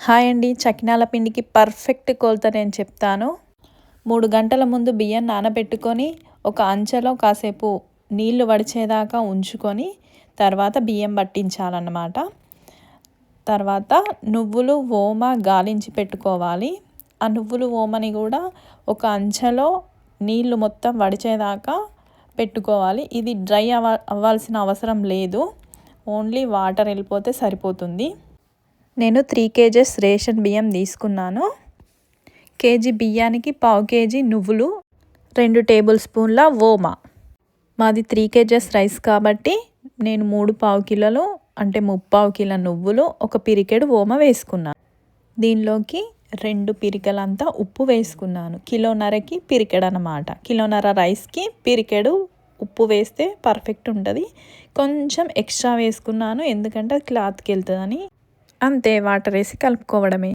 Hi అండి, చకినాల పిండికి perfect కొలత నేను చెప్తాను. 3 గంటల ముందు బియ్యం నానబెట్టుకొని ఒక అంచెలో కాసేపు నీళ్లు వడిచేదాకా ఉంచుకొని తర్వాత బియ్యం పట్టించాలన్నమాట. తర్వాత నువ్వులు ఓమ గాలించి పెట్టుకోవాలి. ఆ నువ్వులు ఓమని కూడా ఒక అంచెలో నీళ్లు మొత్తం వడిచేదాకా పెట్టుకోవాలి. ఇది డ్రై అవ్వాల్సిన అవసరం లేదు, ఓన్లీ వాటర్ వెళ్ళిపోతే సరిపోతుంది. నేను 3 kgs రేషన్ బియ్యం తీసుకున్నాను. కేజీ బియ్యానికి 1/2 kg నువ్వులు, 2 టేబుల్ స్పూన్ల ఓమ. మాది 3 kgs రైస్ కాబట్టి నేను 3/4 కిలోలు అంటే 3/4 కిలో నువ్వులు, 1 పిరికెడు ఓమ వేసుకున్నాను. దీనిలోకి 2 పిరికలంతా ఉప్పు వేసుకున్నాను. కిలోన్నరకి పిరికెడు అన్నమాట. కిలోన్నర రైస్కి పిరికెడు ఉప్పు వేస్తే పర్ఫెక్ట్ ఉంటుంది. కొంచెం ఎక్స్ట్రా వేసుకున్నాను ఎందుకంటే అది క్లాత్కి వెళ్తుందని. అంతే, వాటర్ వేసి కలుపుకోవడమే.